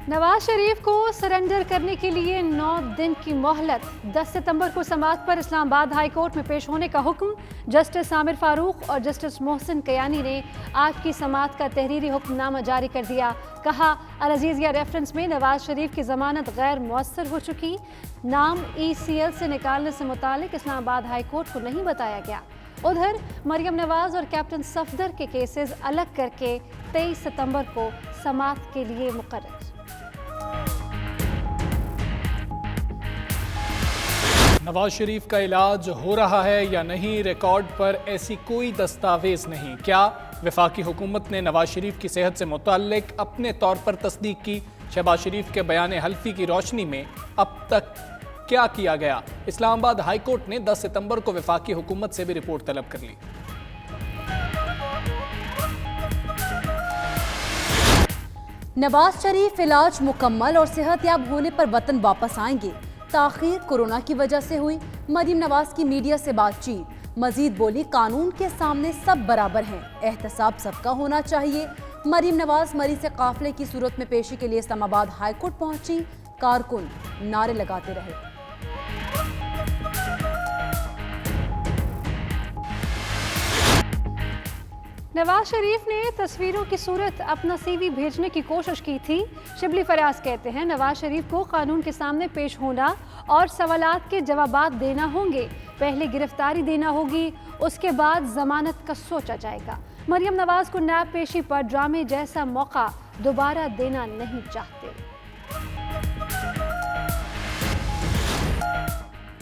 نواز شریف کو سرنڈر کرنے کے لیے 9 دن کی مہلت۔ 10 ستمبر کو سماعت پر اسلام آباد ہائی کورٹ میں پیش ہونے کا حکم۔ جسٹس عامر فاروق اور جسٹس محسن کیانی نے آج کی سماعت کا تحریری حکم نامہ جاری کر دیا۔ کہا، العزیزیہ ریفرنس میں نواز شریف کی ضمانت غیر مؤثر ہو چکی۔ نام ECL سے نکالنے سے متعلق اسلام آباد ہائی کورٹ کو نہیں بتایا گیا۔ ادھر مریم نواز اور کیپٹن صفدر کے کیسز الگ کر کے 23 ستمبر کو سماعت کے لیے مقرر۔ نواز شریف کا علاج ہو رہا ہے یا نہیں، ریکارڈ پر ایسی کوئی دستاویز نہیں۔ کیا وفاقی حکومت نے نواز شریف کی صحت سے متعلق اپنے طور پر تصدیق کی؟ شہباز شریف کے بیان حلفی کی روشنی میں اب تک کیا کیا گیا؟ اسلام آباد ہائی کورٹ نے 10 ستمبر کو وفاقی حکومت سے بھی رپورٹ طلب کر لی۔ نواز شریف علاج مکمل اور صحت یاب ہونے پر وطن واپس آئیں گے۔ تاخیر کورونا کی وجہ سے ہوئی۔ مریم نواز کی میڈیا سے بات چیت۔ مزید بولی، قانون کے سامنے سب برابر ہیں، احتساب سب کا ہونا چاہیے۔ مریم نواز مریض سے قافلے کی صورت میں پیشی کے لیے اسلام آباد ہائی کورٹ پہنچی۔ کارکن نعرے لگاتے رہے۔ نواز شریف نے تصویروں کی صورت اپنا CV بھیجنے کی کوشش کی تھی۔ شبلی فراز کہتے ہیں، نواز شریف کو قانون کے سامنے پیش ہونا اور سوالات کے جوابات دینا ہوں گے۔ پہلے گرفتاری دینا ہوگی، اس کے بعد ضمانت کا سوچا جائے گا۔ مریم نواز کو نیب پیشی پر ڈرامے جیسا موقع دوبارہ دینا نہیں چاہتے۔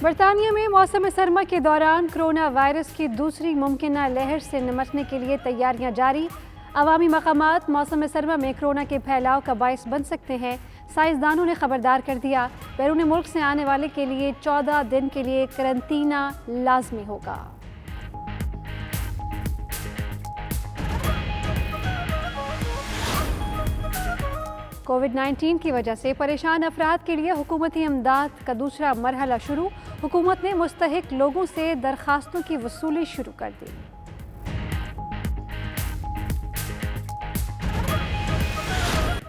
برطانیہ میں موسم سرما کے دوران کرونا وائرس کی دوسری ممکنہ لہر سے نمٹنے کے لیے تیاریاں جاری۔ عوامی مقامات موسم سرما میں کرونا کے پھیلاؤ کا باعث بن سکتے ہیں۔ سائنسدانوں نے خبردار کر دیا، بیرون ملک سے آنے والے کے لیے 14 دن کے لیے قرنطینہ لازمی ہوگا۔ کووڈ-19 کی وجہ سے پریشان افراد کے لیے حکومتی امداد کا دوسرا مرحلہ شروع۔ حکومت نے مستحق لوگوں سے درخواستوں کی وصولی شروع کر دی۔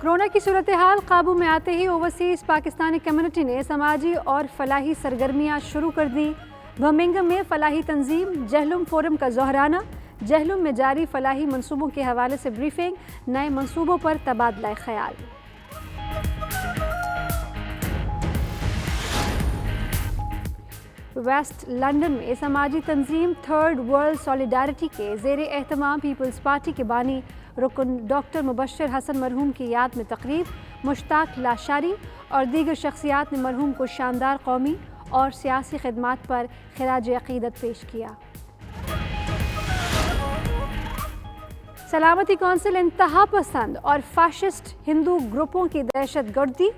کورونا کی صورتحال قابو میں آتے ہی اوورسیز پاکستانی کمیونٹی نے سماجی اور فلاحی سرگرمیاں شروع کر دیں۔ برمنگھم میں فلاحی تنظیم جہلم فورم کا ظہرانہ۔ جہلم میں جاری فلاحی منصوبوں کے حوالے سے بریفنگ، نئے منصوبوں پر تبادلہ خیال۔ ویسٹ لندن میں سماجی تنظیم تھرڈ ورلڈ سولیڈارٹی کے زیر اہتمام پیپلز پارٹی کے بانی رکن ڈاکٹر مبشر حسن مرحوم کی یاد میں تقریب۔ مشتاق لاشاری اور دیگر شخصیات نے مرحوم کو شاندار قومی اور سیاسی خدمات پر خراج عقیدت پیش کیا۔ سلامتی کونسل انتہا پسند اور فاشسٹ ہندو گروپوں کی دہشت گردی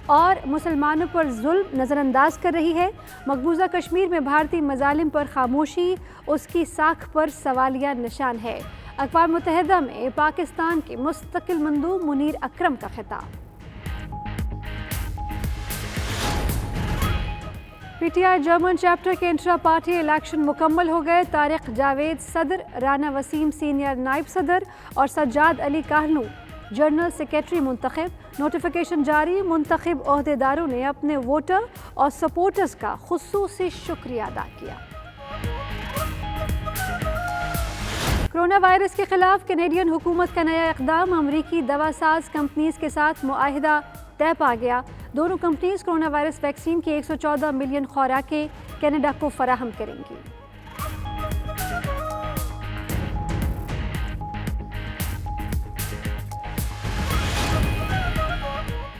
اور مسلمانوں پر ظلم نظر انداز کر رہی ہے۔ مقبوضہ کشمیر میں بھارتی مظالم پر خاموشی اس کی ساکھ پر سوالیہ نشان ہے۔ اقوام متحدہ میں پاکستان کے مستقل مندوب منیر اکرم کا خطاب۔ PTI جرمن چیپٹر کے انٹرا پارٹی الیکشن مکمل ہو گئے۔ طارق جاوید صدر، رانا وسیم سینئر نائب صدر اور سجاد علی کاہنو جنرل سیکریٹری منتخب۔ نوٹیفیکیشن جاری۔ منتخب عہدیداروں نے اپنے ووٹر اور سپورٹرز کا خصوصی شکریہ ادا کیا۔ کرونا وائرس کے خلاف کینیڈین حکومت کا نیا اقدام۔ امریکی دوا ساز کمپنیز کے ساتھ معاہدہ طے پا گیا۔ دونوں کمپنیز کرونا وائرس ویکسین کی 114 ملین خوراکیں کینیڈا کو فراہم کریں گی۔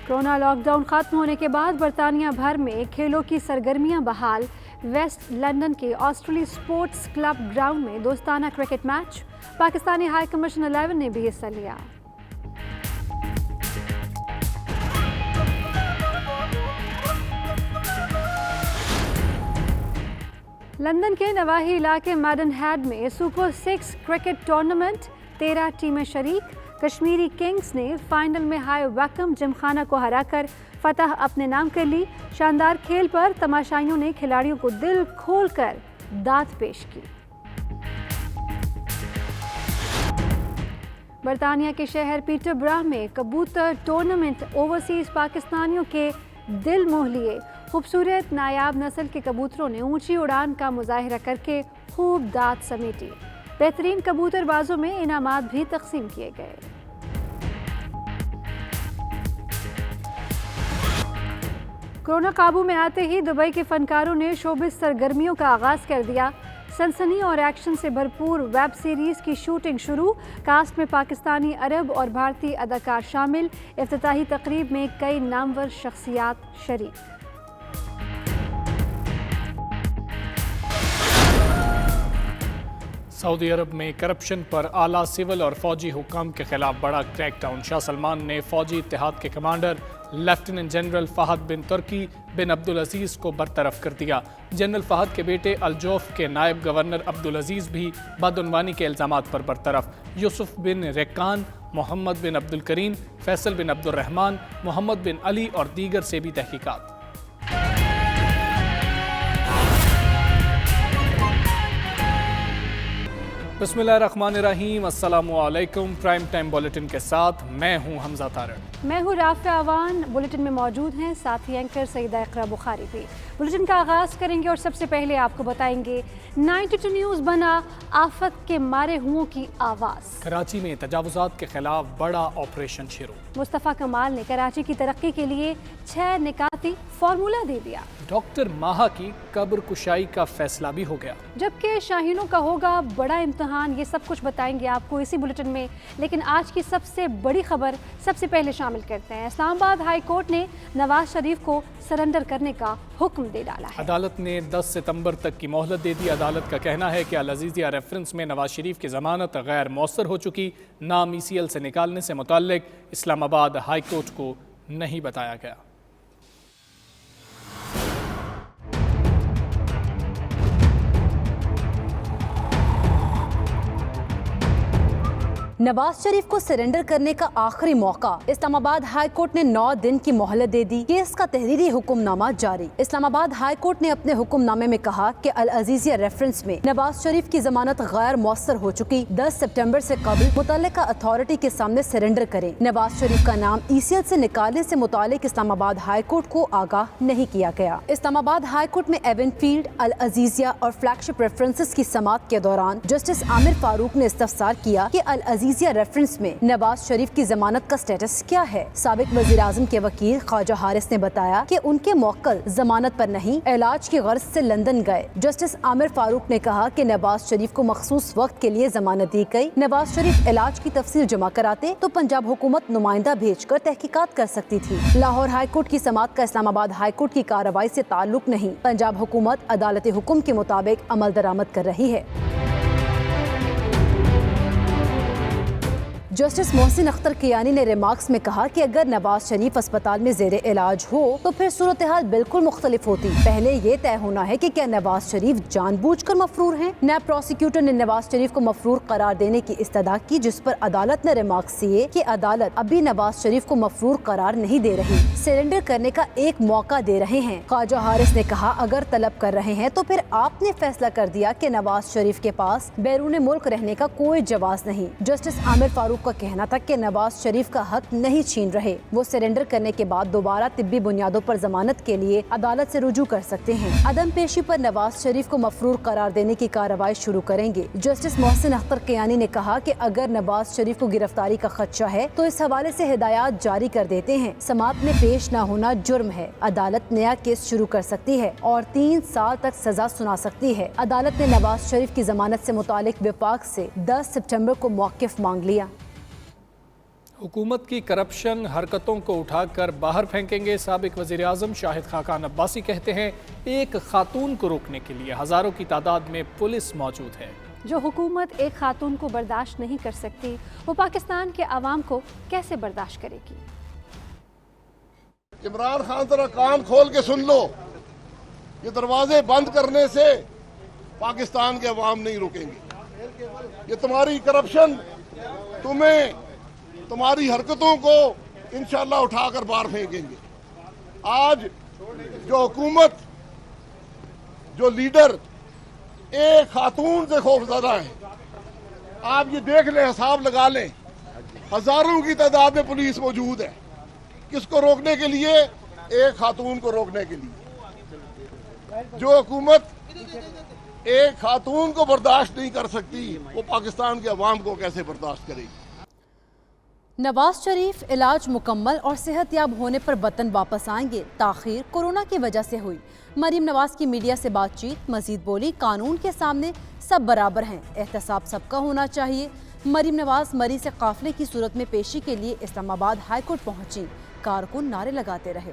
کورونا لاک ڈاؤن ختم ہونے کے بعد برطانیہ بھر میں کھیلوں کی سرگرمیاں بحال۔ ویسٹ لندن کے آسٹریلی سپورٹس کلب گراؤنڈ میں دوستانہ cricket match. Pakistani high commission 11 نے بھی حصہ لیا۔ لندن کے نواحی علاقے میڈن ہیڈ میں سپر 6 کرکٹ ٹورنامنٹ 13 ٹیمیں شریک۔ کشمیری کنگز نے فائنل میں ہائی ویکم جمخانہ کو ہرا کر فتح اپنے نام کر لی۔ شاندار کھیل پر تماشائیوں نے کھلاڑیوں کو دل کھول کر داد پیش کی۔ برطانیہ کے شہر پیٹربرا میں کبوتر ٹورنامنٹ اوورسیز پاکستانیوں کے دل موہ لیے۔ خوبصورت نایاب نسل کے کبوتروں نے اونچی اڑان کا مظاہرہ کر کے خوب داد سمیٹی۔ بہترین کبوتر بازوں میں انعامات بھی تقسیم کیے گئے۔ کورونا قابو میں آتے ہی دبئی کے فنکاروں نے شوبز سرگرمیوں کا آغاز کر دیا۔ سنسنی اور ایکشن سے بھرپور ویب سیریز کی شوٹنگ شروع۔ کاسٹ میں پاکستانی، عرب اور بھارتی اداکار شامل۔ افتتاحی تقریب میں کئی نامور شخصیات شریک۔ سعودی عرب میں کرپشن پر اعلیٰ سول اور فوجی حکام کے خلاف بڑا کریک ڈاؤن۔ شاہ سلمان نے فوجی اتحاد کے کمانڈر لیفٹیننٹ جنرل فہد بن ترکی بن عبدالعزیز کو برطرف کر دیا۔ جنرل فہد کے بیٹے الجوف کے نائب گورنر عبدالعزیز بھی بدعنوانی کے الزامات پر برطرف۔ یوسف بن ریکان، محمد بن عبدالکریم، فیصل بن عبدالرحمن، محمد بن علی اور دیگر سے بھی تحقیقات۔ بسم اللہ الرحمن الرحیم، السلام علیکم۔ پرائم ٹائم بولیٹن کے ساتھ میں ہوں حمزہ طارق۔ میں ہوں رافع عوان۔ بولیٹن میں موجود ہیں ساتھی اینکر سیدہ اقرا بخاری بھی۔ بولیٹن کا آغاز کریں گے اور سب سے پہلے آپ کو بتائیں گے 92 نیوز بنا آفت کے مارے ہوں کی آواز۔ کراچی میں تجاوزات کے خلاف بڑا آپریشن شروع۔ مصطفیٰ کمال نے کراچی کی ترقی کے لیے 6 نکاتی فارمولہ دے دیا۔ ڈاکٹر ماہا کی قبر کشائی کا فیصلہ بھی ہو گیا۔ جبکہ شاہینوں کا ہوگا بڑا امتحان، یہ سب کچھ بتائیں گے آپ کو اسی بلیٹن میں۔ لیکن آج کی سب سے بڑی خبر سب سے پہلے شامل کرتے ہیں۔ اسلام آباد ہائی کورٹ نے نواز شریف کو سرنڈر کرنے کا حکم دے ڈالا ہے۔ عدالت نے 10 ستمبر تک کی مہلت دے دی۔ عدالت کا کہنا ہے کہ العزیزیہ ریفرنس میں نواز شریف کی ضمانت غیر مؤثر ہو چکی۔ نام ECL سے نکالنے سے متعلق اسلام آباد ہائی کورٹ کو نہیں بتایا گیا۔ نواز شریف کو سرنڈر کرنے کا آخری موقع۔ اسلام آباد ہائی کورٹ نے 9 دن کی مہلت دے دی۔ کیس کا تحریری حکم نامہ جاری۔ اسلام آباد ہائی کورٹ نے اپنے حکم نامے میں کہا کہ العزیزیہ ریفرنس میں نواز شریف کی ضمانت غیر مؤثر ہو چکی۔ 10 سپٹمبر سے قبل متعلقہ اتھارٹی کے سامنے سرنڈر کریں۔ نواز شریف کا نام ECL سے نکالنے سے متعلق اسلام آباد ہائی کورٹ کو آگاہ نہیں کیا گیا۔ اسلام آباد ہائی کورٹ میں ایون فیلڈ، العزیزیہ اور فلیگ شپ ریفرنسز کی سماعت کے دوران جسٹس عامر فاروق نے استفسار کیا کہ العزیزیہ ریفرنس میں نواز شریف کی ضمانت کا سٹیٹس کیا ہے۔ سابق وزیر اعظم کے وکیل خواجہ حارث نے بتایا کہ ان کے موکل ضمانت پر نہیں، علاج کی غرض سے لندن گئے۔ جسٹس عامر فاروق نے کہا کہ نواز شریف کو مخصوص وقت کے لیے ضمانت دی گئی۔ نواز شریف علاج کی تفصیل جمع کراتے تو پنجاب حکومت نمائندہ بھیج کر تحقیقات کر سکتی تھی۔ لاہور ہائی کورٹ کی سماعت کا اسلام آباد ہائی کورٹ کی کارروائی سے تعلق نہیں۔ پنجاب حکومت عدالت حکم کے مطابق عمل درآمد کر رہی ہے۔ جسٹس محسن اختر کیانی نے ریمارکس میں کہا کہ اگر نواز شریف اسپتال میں زیر علاج ہو تو پھر صورتحال بالکل مختلف ہوتی۔ پہلے یہ طے ہونا ہے کہ کیا نواز شریف جان بوجھ کر مفرور ہیں۔ نیب پروسیکیوٹر نے نواز شریف کو مفرور قرار دینے کی استدعا کی، جس پر عدالت نے ریمارکس دیے کہ عدالت ابھی نواز شریف کو مفرور قرار نہیں دے رہی، سرنڈر کرنے کا ایک موقع دے رہے ہیں۔ خواجہ حارث نے کہا اگر طلب کر رہے ہیں تو پھر آپ نے فیصلہ کر دیا کہ نواز شریف کے پاس بیرون ملک رہنے کا کوئی جواز نہیں۔ جسٹس عامر فاروق کا کہنا تھا کہ نواز شریف کا حق نہیں چھین رہے، وہ سرنڈر کرنے کے بعد دوبارہ طبی بنیادوں پر ضمانت کے لیے عدالت سے رجوع کر سکتے ہیں۔ عدم پیشی پر نواز شریف کو مفرور قرار دینے کی کارروائی شروع کریں گے۔ جسٹس محسن اختر کیانی نے کہا کہ اگر نواز شریف کو گرفتاری کا خدشہ ہے تو اس حوالے سے ہدایات جاری کر دیتے ہیں۔ سماعت میں پیش نہ ہونا جرم ہے۔ عدالت نیا کیس شروع کر سکتی ہے اور 3 سال تک سزا سنا سکتی ہے۔ عدالت نے نواز شریف کی ضمانت سے متعلق وفاق سے 10 سپٹمبر کو موقف مانگ لیا۔ حکومت کی کرپشن حرکتوں کو اٹھا کر باہر پھینکیں گے۔ سابق وزیر اعظم شاہد خاقان عباسی کہتے ہیں ایک خاتون کو روکنے کے لیے ہزاروں کی تعداد میں پولیس موجود ہے۔ جو حکومت ایک خاتون کو برداشت نہیں کر سکتی، وہ پاکستان کے عوام کو کیسے برداشت کرے گی؟ عمران خان ذرا کان کھول کے سن لو، یہ دروازے بند کرنے سے پاکستان کے عوام نہیں رکیں گے۔ یہ تمہاری کرپشن تمہیں، تمہاری حرکتوں کو انشاءاللہ اٹھا کر باہر پھینکیں گے۔ آج جو حکومت، جو لیڈر ایک خاتون سے خوف زدہ ہے، آپ یہ دیکھ لیں، حساب لگا لیں हजारों की तादाद में पुलिस मौजूद है। किसको रोकने के लिए? एक खातून को रोकने के लिए। जो हुकूमत एक खातून को बर्दाश्त नहीं कर सकती, वो पाकिस्तान के अवाम को कैसे बर्दाश्त करेगी? नवाज शरीफ इलाज मुकम्मल और सेहतयाब होने पर वतन वापस आएंगे। ताखीर कोरोना की वजह से हुई। मरीम नवाज की मीडिया से बातचीत। मजीद बोली, कानून के सामने सब बराबर हैं, एहतसाब सबका होना चाहिए। मरीम नवाज मरी से काफिले की सूरत में पेशी के लिए इस्लामाबाद हाई कोर्ट पहुंची। कारकुन नारे लगाते रहे।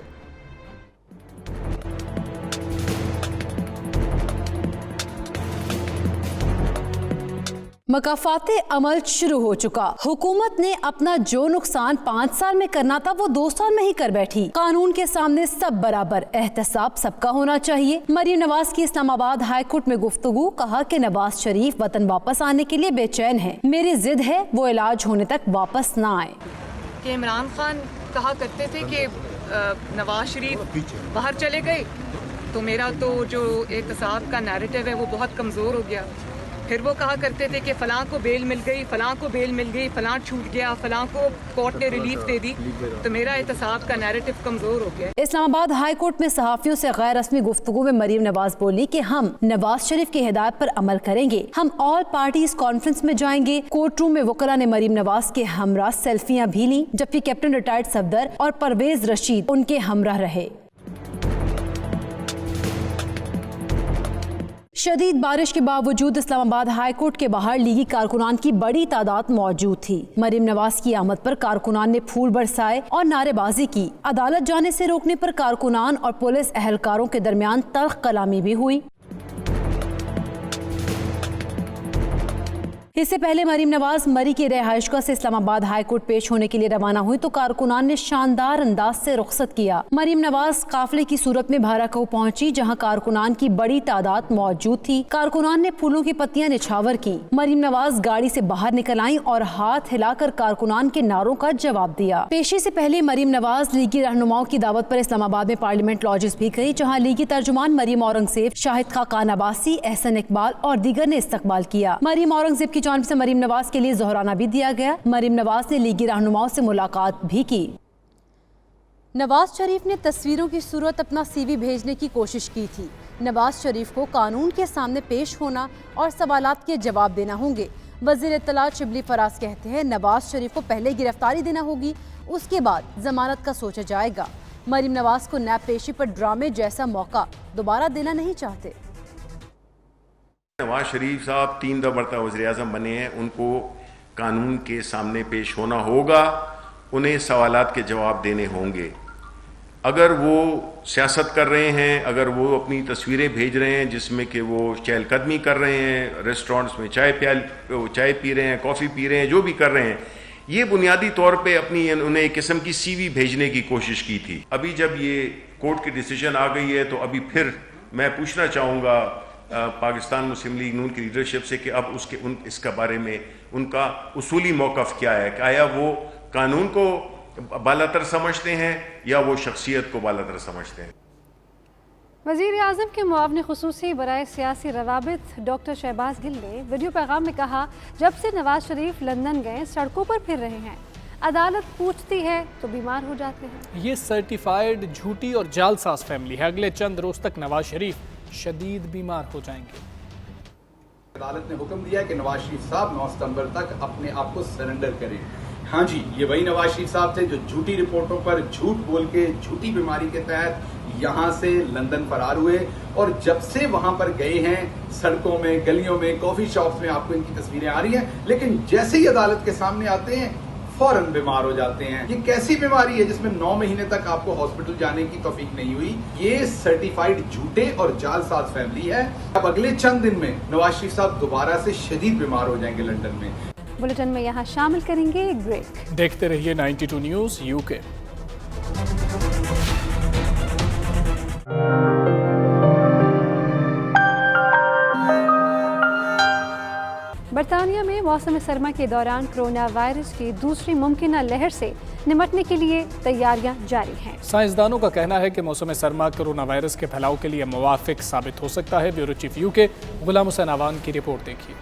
मकाफाते अमल शुरू हो चुका। हुकूमत ने अपना जो नुकसान 5 साल में करना था वो 2 साल में ही कर बैठी। कानून के सामने सब बराबर, एहतसाब सबका होना चाहिए। मरीम नवाज की इस्लामाबाद हाई कोर्ट में गुफ्तगू। कहा कि नवाज शरीफ वतन वापस आने के लिए बेचैन है। मेरी जिद है वो इलाज होने तक वापस ना आए। कि इमरान खान कहा करते थे कि नवाज शरीफ बाहर चले गए तो मेरा तो जो एहतसाब का नैरेटिव है वो बहुत कमज़ोर हो गया। फिर वो कहा करते थे कि फ़लाँ को बेल मिल गई, फ़लाँ को बेल मिल गई, फ़लाँ छूट गया, फ़लाँ को कोर्ट ने रिलीफ दे दी, तो मेरा एहतसाब का नैरेटिव कमज़ोर हो गया। इस्लामाबाद हाई कोर्ट में सहाफ़ियों से गैर रस्मी गुफ्तगू में मरीम नवाज बोली कि हम नवाज शरीफ की हिदायत पर अमल करेंगे। हम ऑल पार्टीज कॉन्फ्रेंस में जाएंगे। कोर्ट रूम में वकला ने मरीम नवाज के हमरा सेल्फियां भी ली, जबकि कैप्टन रिटायर्ड सफदर और परवेज रशीद उनके हमरा रहे। शदीद बारिश के बावजूद इस्लामाबाद हाई कोर्ट के बाहर लीगी कारकुनान की बड़ी तादाद मौजूद थी। मरीम नवाज की आमद पर कारकुनान ने फूल बरसाए और नारेबाजी की। अदालत जाने से रोकने पर कारकुनान और पुलिस एहलकारों के दरमियान तल्ख कलामी भी हुई। इससे पहले मरीम नवाज मरी की रिहाइशगाह से इस्लामाबाद हाई कोर्ट पेश होने के लिए रवाना हुई तो कारकुनान ने शानदार अंदाज से रुखसत किया। मरीम नवाज काफिले की सूरत में भाराकाऊ पहुंची, जहां कारकुनान की बड़ी तादाद मौजूद थी। कारकुनान ने फूलों की पत्तियां निछावर की। मरीम नवाज गाड़ी से बाहर निकल आईं और हाथ हिलाकर कारकुनान के नारों का जवाब दिया। पेशी से पहले मरीम नवाज लीगी रहनुमाओं की दावत पर इस्लामाबाद में पार्लियामेंट लॉजेस भी गई, जहाँ लीगी तर्जुमान मरीम औरंगजेब, शाहिद खान अब्बासी, एहसन इकबाल और दीगर ने इस्तकबाल किया। मरीम औरंगजेब की जानिब से मरीम नवाज के लिए जोहराना भी दिया गया। मरीम नवाज ने लीगी रहनुमाओं से मुलाकात भी की। नवाज शरीफ ने तस्वीरों की सूरत अपना CV भेजने की कोशिश की थी। नवाज शरीफ को कानून के सामने पेश होना और सवालात के जवाब देना होंगे। वज़ीर इत्तलात शिबली फराज कहते हैं नवाज शरीफ को पहले गिरफ्तारी देना होगी, उसके बाद जमानत का सोचा जाएगा। मरीम नवाज को नैब पेशी पर ड्रामे जैसा मौका दोबारा देना नहीं चाहते। नवाज शरीफ साहब 3 मरतबा वज़ीर-ए-आज़म बने हैं, उनको कानून के सामने पेश होना होगा, उन्हें सवालात के जवाब देने होंगे। अगर वो सियासत कर रहे हैं, अगर वो अपनी तस्वीरें भेज रहे हैं जिसमें कि वो चहलकदमी कर रहे हैं, रेस्टोरेंट्स में चाय पी रहे हैं, कॉफ़ी पी रहे हैं, जो भी कर रहे हैं, ये बुनियादी तौर पे अपनी उन्हें एक किस्म की CV भेजने की कोशिश की थी। अभी जब ये कोर्ट की डिसीजन आ गई है तो अभी फिर मैं पूछना चाहूँगा पाकिस्तान मुस्लिम लीग नून की लीडरशिप से कि अब इसके बारे में उनका उसूली मौक़िफ़ क्या है। आया वो कानून को बालातर समझते हैं या वो शख्सियत को बालातर समझते हैं। वज़ीर आज़म के मुआविन ख़ुसूसी बराए सियासी रवाबित डॉक्टर शहबाज गिल ने वीडियो पैगाम में कहा, जब से नवाज शरीफ लंदन गए सड़कों पर फिर रहे हैं, अदालत पूछती है तो बीमार हो जाते हैं। ये सर्टिफाइड झूठी और जालसाज फैमिली है। अगले चंद रोज तक नवाज शरीफ शदीद बीमार हो जाएंगे। अदालत ने हुक्म दिया है कि नवाज शरीफ साहब 9 सितंबर तक अपने आप को सरेंडर करें। हाँ जी, ये वही नवाज शरीफ साहब थे जो झूठी रिपोर्टों पर झूठ बोल के झूठी बीमारी के तहत यहाँ से लंदन फरार हुए और जब से वहां पर गए हैं सड़कों में, गलियों में, कॉफी शॉप्स में आपको इनकी तस्वीरें आ रही हैं, लेकिन जैसे ही अदालत के सामने आते हैं फौरन बीमार हो जाते हैं। ये कैसी बीमारी है जिसमें 9 महीने तक आपको हॉस्पिटल जाने की तौफीक नहीं हुई? ये सर्टिफाइड झूठे और जालसाज फैमिली है। अब अगले चंद दिन में नवाज शरीफ साहब दोबारा से शदीद बीमार हो जाएंगे लंदन में। बुलेटिन में यहाँ शामिल करेंगे एक ब्रेक। देखते रहिए 92 न्यूज़ UK। बरतानिया में मौसम सरमा के दौरान कोरोना वायरस की दूसरी मुमकिन लहर से निपटने के लिए तैयारियां जारी हैं। साइंसदानों का कहना है कि मौसम सरमा कोरोना वायरस के फैलाव के लिए मुवाफिक साबित हो सकता है। Bureau chief UK Ghulam Hussain आवान की रिपोर्ट देखिए।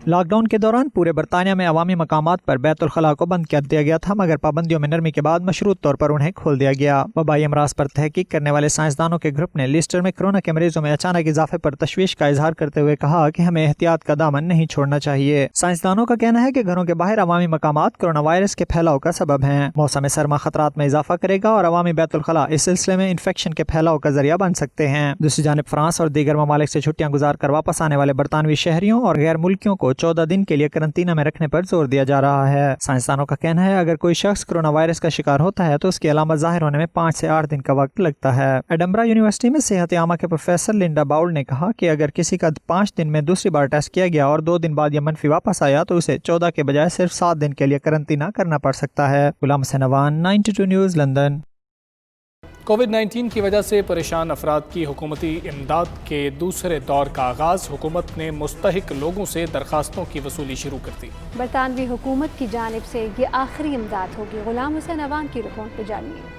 लॉक डाउन के दौरान पूरे बरतानिया में अवामी मकामात पर बैतुल खला को बंद कर दिया गया था, मगर पाबंदियों में नरमी के बाद मशरूत तौर पर उन्हें खोल दिया गया। वबाई अमराज पर तहकीक करने वाले साइंसदानों के ग्रुप ने लीस्टर में कोरोना के मरीजों में अचानक इजाफे पर तशवीश का इजहार करते हुए कहा कि हमें एहतियात का दामन नहीं छोड़ना चाहिए। साइंसदानों का कहना है कि घरों के बाहर अवामी मकामात कोरोना वायरस के फैलाव का सबब हैं। मौसम सरमा खतरात में इजाफा करेगा और अवामी बैतुल खला इस सिलसिले में इन्फेक्शन के फैलाव का जरिया बन सकते हैं। दूसरी जानिब फ्रांस और दीगर ममालिक से छुट्टियां गुजार कर वापस आने वाले बरतानवी शहरियों और गैर मुल्कियों को 14 दिन के लिए करंटीना में रखने पर जोर दिया जा रहा है। साइंसदानों का कहना है अगर कोई शख्स कोरोना वायरस का शिकार होता है तो उसकी अलामत जाहिर होने में 5 से 8 दिन का वक्त लगता है। एडनबरा यूनिवर्सिटी में सेहत आमा के प्रोफेसर लिंडा बाउल ने कहा कि अगर किसी का 5 दिन में दूसरी बार टेस्ट किया गया और 2 दिन बाद यह मनफी वापस आया तो उसे 14 के बजाय सिर्फ 7 दिन के लिए करंटीना करना पड़ सकता है। गुलाम सनवान, 92 न्यूज़, लंदन। कोविड-19 की वजह से परेशान अफराद की हुकूमती इमदाद के दूसरे दौर का आगाज़। हुकूमत ने मुस्तहिक लोगों से दरखास्तों की वसूली शुरू कर दी। बरतानवी हुकूमत की जानिब से ये आखिरी इमदाद होगी। गुलाम हुसैन अवान की रिपोर्ट पे जानिए।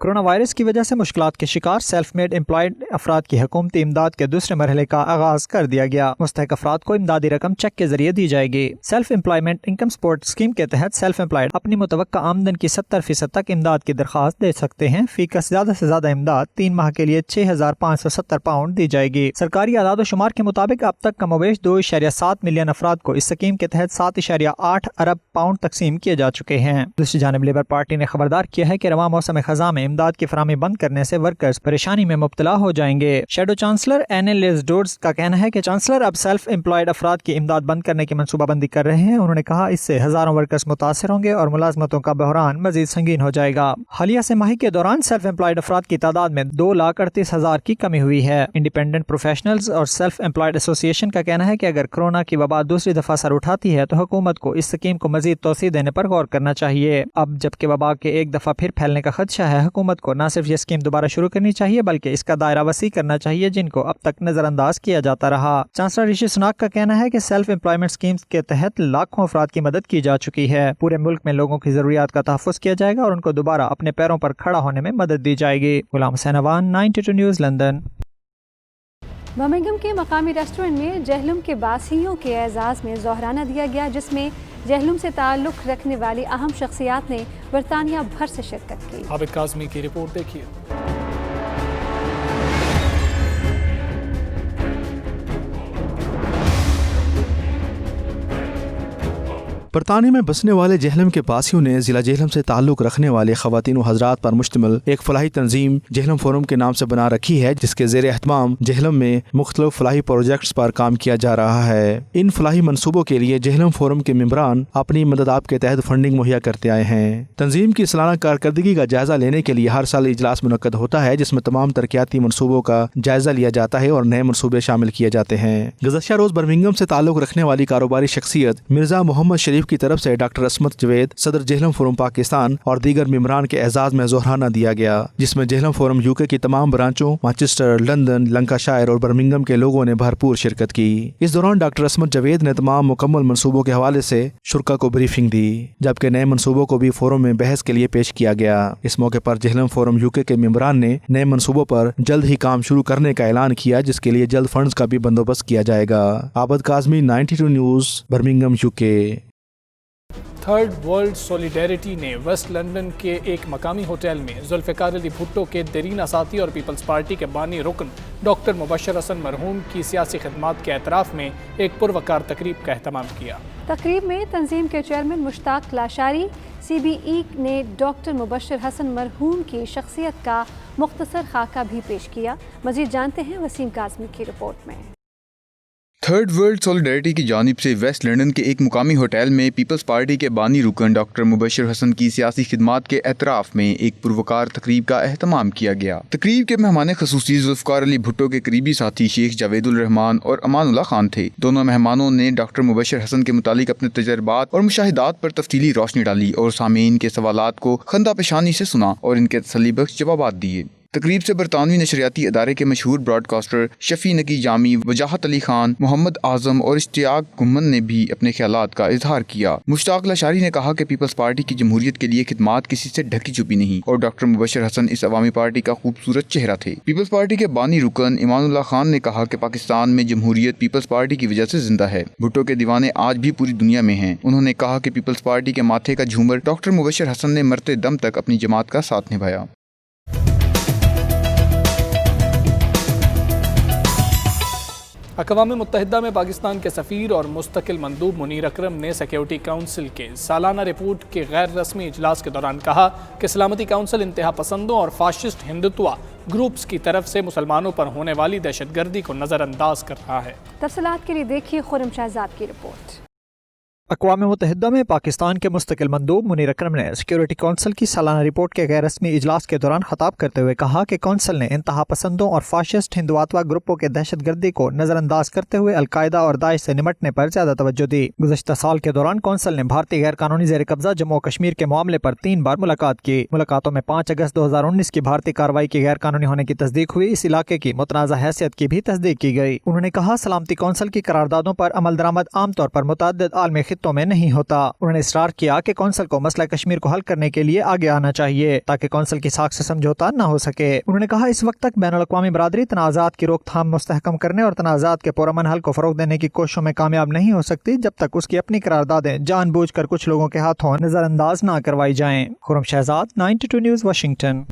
कोरोना वायरस की वजह से मुश्किलात के शिकार सेल्फ मेड एम्प्लॉयड अफराद की हुकूमती इमदाद के दूसरे मरहले का आगाज कर दिया गया। मुस्तहिक अफराद को इमदादी रकम चेक के जरिए दी जाएगी। Self employment income support scheme के तहत सेल्फ एम्प्लॉयड अपनी मुतवक्का आमदन की 70% तक इमदाद की दरखास्त दे सकते हैं। फीकस ज्यादा से ज्यादा इमदाद 3 माह के लिए 6,570 पाउंड दी जाएगी। सरकारी आदाद शुमार के मुताबिक अब तक कमोबेश 2.7 मिलियन अफराद को इस स्कीम के तहत 7.8 अरब पाउंड तकसीम किए जा चुके हैं। दूसरी जानिब लेबर पार्टी ने खबरदार किया है कि रवां मौसम खज़ां में इमदाद की फराहमी बंद करने से वर्कर्स परेशानी में मुब्तला हो जाएंगे। शेडो चांसलर एने लेस्डोर्स का कहना है कि चांसलर अब सेल्फ एम्प्लॉयड अफराद की इमदाद बंद करने की मनसूबाबंदी कर रहे हैं। उन्होंने कहा इससे हजारों वर्कर्स मुतासर होंगे और मुलाजमतों का बहरान मजीद संगीन हो जाएगा। हालिया से माही के दौरान सेल्फ एम्प्लॉयड अफराद की तादाद में 2,38,000 की कमी हुई है। इंडिपेंडेंट प्रोफेशनल्स और सेल्फ एम्प्लॉयड एसोसिएशन का कहना है कि अगर कोरोना की वबा दूसरी दफा सर उठाती है तो हुकूमत को इस स्कीम को मजीद तोसी देने पर गौर करना चाहिए। अब जबकि वबा के एक दफा फिर फैलने का खदशा है, हुकूमत को न सिर्फ ये स्कीम दोबारा शुरू करनी चाहिए बल्कि इसका दायरा वसी करना चाहिए जिनको अब तक नजरअंदाज किया जाता रहा। चांसलर ऋषि सुनाक का कहना है कि सेल्फ एम्प्लॉयमेंट स्कीम्स के तहत लाखों अफराद की मदद की जा चुकी है। पूरे मुल्क में लोगों की जरूरियात का तहफ़्फ़ुज़ किया जाएगा और उनको दोबारा अपने पैरों पर खड़ा होने में मदद दी जाएगी। Ghulam Hussain Awan, 92 news, London. Birmingham के मकामी रेस्टोरेंट में जहलुम के बासियों के एजाज़ में ज़ोहराना दिया गया, जिसमें जहलुम से ताल्लुक़ रखने वाली अहम शख्सियात ने बरतानिया भर से शिरकत की। आबिद काज़मी की रिपोर्ट देखिए। बरतानिया में बसने वाले जहलम के बासियों ने जिला जहलम से ताल्लुक़ रखने वाले ख़वातीन व हज़रात पर मुश्तमिल एक फलाही तंजीम जहलम फोरम के नाम से बना रखी है, जिसके ज़ेर एहतमाम जहलम में मुख्तलिफ फलाही प्रोजेक्ट्स पर काम किया जा रहा है। इन फलाही मनसूबों के लिए जहलम फोरम के मेंबरान अपनी मददाब के तहत फंडिंग मुहैया करते आए हैं। तंजीम की सालाना कारकर्दगी का जायजा लेने के लिए हर साल इजलास मुनक्कद होता है, जिसमें तमाम तरक्याती मनसूबों का जायजा लिया जाता है और नए मनसूबे शामिल किए जाते हैं। गुज़श्ता रोज बर्मिंघम से ताल्लुक़ रखने वाली कारोबारी शख्सियत मिर्जा मोहम्मद शरीफ की तरफ से डॉक्टर असमत जवेद, सदर जहलम फोरम पाकिस्तान और दीगर मेंबरान के एजाज में ज़ोहराना दिया गया, जिसमें जहलम फोरम यूके की तमाम ब्रांचों मैनचेस्टर, लंदन, लंकाशायर और बर्मिंघम के लोगों ने भरपूर शिरकत की। इस दौरान डॉक्टर असमत जवेद ने तमाम मुकम्मल मनसूबों के हवाले से शुरा को ब्रीफिंग दी, जबकि नए मनसूबों को भी फोरम में बहस के लिए पेश किया गया। इस मौके पर जहलम फोरम यूके के मेंबरान ने नए मनसूबों पर जल्द ही काम शुरू करने का ऐलान किया, जिसके लिए जल्द फंड्स का भी बंदोबस्त किया जाएगा। Abid Kazmi, 92 news, Birmingham, UK. Third world solidarity ने वेस्ट लंदन के एक मकामी होटल में जुल्फ़िकार अली भुट्टो के देरीना साथी और पीपल्स पार्टी के बानी रुकन डॉक्टर मुबशर हसन मरहूम की सियासी खिदमात के एतराफ़ में एक पुरवकार तकरीब का एहतमाम किया। तकरीब में तंजीम के चेयरमैन मुश्ताक लाशारी, CBE ने डॉक्टर मुबशर हसन मरहूम की शख्सियत का मुख्तसर खाका भी पेश किया। मज़ीद जानते हैं वसीम काज़मी की रिपोर्ट में। थर्ड वर्ल्ड सॉलिडेरिटी की जानिब से वेस्ट लंदन के एक मुकामी होटल में पीपल्स पार्टी के बानी रुकन डॉक्टर मुबशर हसन की सियासी खिदमात के एतराफ़ में एक पुरवकार तकरीब का एहतमाम किया गया। तकरीब के मेहमान ख़ुसूसी जुल्फ़िकार अली भुट्टो के करीबी साथी शेख जावेदुल रहमान और अमानुल्लाह खान थे। दोनों मेहमानों ने डॉक्टर मुबशर हसन के मुतालिक अपने तजर्बात और मुशाहिदात पर तफसीली रोशनी डाली और सामीन के सवालात को खंदा पेशानी से सुना और इनके तसल्ली बख्श जवाबात दिए। तकरीब से बरतानवी नशरियाती अदारे के मशहूर ब्रॉडकास्टर शफी नकी जामी, वजाहत अली खान, मोहम्मद आजम और इश्तियाक गुम्मन ने भी अपने ख्यालात का इजहार किया। मुश्ताक लाशारी ने कहा कि पीपल्स पार्टी की जमहूरियत के लिए खिदमात किसी से ढकी छुपी नहीं और डॉक्टर मुबशर हसन इस अवामी पार्टी का खूबसूरत चेहरा थे। पीपल्स पार्टी के बानी रुकन इमानुल्लाह खान ने कहा कि पाकिस्तान में जमहूरियत पीपल्स पार्टी की वजह से जिंदा है। भुट्टो के दीवाने आज भी पूरी दुनिया में हैं। उन्होंने कहा कि पीपल्स पार्टी के माथे का झूमर डॉक्टर मुबशर हसन ने मरते दम तक अपनी जमात का साथ निभाया। अक़वाम मुत्तहिदा में पाकिस्तान के सफ़ीर और मुस्तकिल मंदूब मुनीर अकरम ने सिक्योरिटी काउंसिल के सालाना रिपोर्ट के गैर रस्मी इजलास के दौरान कहा कि सलामती काउंसिल इंतहा पसंदों और फाशिस्ट हिंदुत्वा ग्रुप्स की तरफ से मुसलमानों पर होने वाली दहशतगर्दी को नज़रअंदाज कर रहा है। तफसीलात के लिए देखिए खुरम शहजाद की रिपोर्ट। अक़वाम मुत्तहिदा में पाकिस्तान के मुस्तकिल मंदूब मुनीर अकरम ने सिक्योरिटी काउंसिल की सालाना रिपोर्ट के गैर रस्मी इजलास के दौरान खिताब करते हुए कहा कि काउंसिल ने इंतहा पसंदों और फाशिस्ट हिंदुत्वा ग्रुपों के दहशतगर्दी को नजरअंदाज करते हुए अलकायदा और दाइश से निमटने पर ज्यादा तवज्जो दी। गुज़श्ता साल के दौरान काउंसिल ने भारतीय गैर कानूनी ज़ेर कब्जा जम्मू कश्मीर के मामले पर 3 बार मुलाकात की। मुलाकातों में 5 अगस्त 2019 की भारतीय कार्रवाई की गैर कानूनी होने की तस्दीक हुई। इस इलाके की मुतनाज़ा हैसियत की भी तस्दीक की गई। उन्होंने कहा सलामती काउंसिल की करारदादों पर अमल दरामद आमतौर पर मुतअद्दिद आलमी खित्तों में नहीं होता। उन्होंने इसरार किया कि काउंसिल को मसला कश्मीर को हल करने के लिए आगे आना चाहिए ताकि काउंसिल की साख से समझौता न हो सके। उन्होंने कहा इस वक्त तक बैनुल अक़वामी बरादरी तनाज़ात की रोकथाम मुस्तहकम करने और तनाज़ात के पुरअमन हल को फरोग देने की कोशिशों में कामयाब नहीं हो सकती जब तक उसकी अपनी करारदादें जानबूझकर कुछ लोगों के हाथों नजरअंदाज न करवाई जाएं। Khurram Shahzad, 92 news, Washington.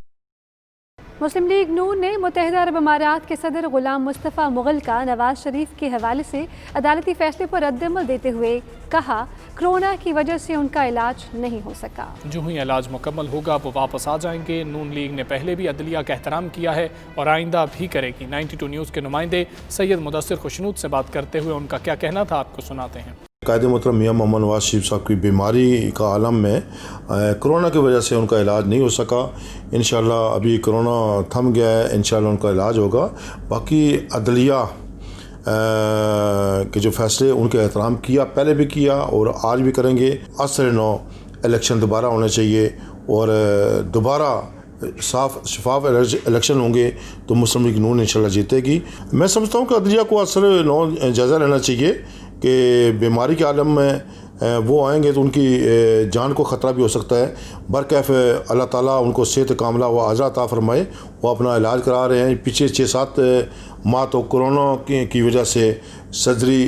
मुस्लिम लीग नून ने मुत्तहिदा अरब अमारात के सदर गुलाम मुस्तफ़ा मुग़ल का नवाज शरीफ के हवाले से अदालती फैसले पर रद्दअमल देते हुए कहा कोरोना की वजह से उनका इलाज नहीं हो सका। जो ही इलाज मुकम्मल होगा वो वापस आ जाएंगे। नून लीग ने पहले भी अदलिया का एहतराम किया है और आइंदा भी करेगी। 92 न्यूज़ के नुमाइंदे सैयद मुदस्सिर खुशनूद से बात करते हुए उनका क्या कहना था आपको सुनाते हैं। कायदे मोहतरम मियां मोहम्मद नवाज शरीफ साहब की बीमारी का आलम में कोरोना की वजह से उनका इलाज नहीं हो सका। इंशाल्लाह अभी कोरोना थम गया है, इंशाल्लाह उनका इलाज होगा। बाकी अदलिया के जो फैसले उनके एहतराम किया, पहले भी किया और आज भी करेंगे। असर 9 इलेक्शन दोबारा होने चाहिए और दोबारा साफ शफाफ इलेक्शन होंगे तो मुस्लिम लीग नून इंशाल्लाह जीतेगी। मैं समझता हूँ कि अदलिया को असर 9 जायज़ा लेना चाहिए कि बीमारी के आलम में वो आएंगे तो उनकी जान को ख़तरा भी हो सकता है। बरकैफ़ अल्लाह ताला उनको सेहत कामला व आज़ा अता फरमाए। वो अपना इलाज करा रहे हैं। पिछले 6-7 माह तो कोरोना की वजह से सर्जरी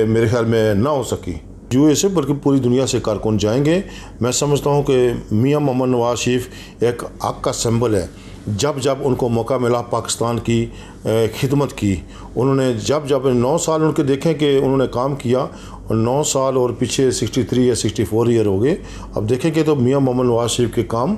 मेरे ख्याल में ना हो सकी। यूए से बल्कि पूरी दुनिया से कारकुन जाएंगे। मैं समझता हूँ कि मियां मोहम्मद नवाज शरीफ एक हक़ का सिंबल है। जब जब उनको मौका मिला पाकिस्तान की खिदमत की उन्होंने, जब 9 साल उनके देखें कि उन्होंने काम किया और 9 साल और पीछे 63 या 64 ईयर हो गए। अब देखेंगे तो मियां मोहम्मद नवाज शरीफ के काम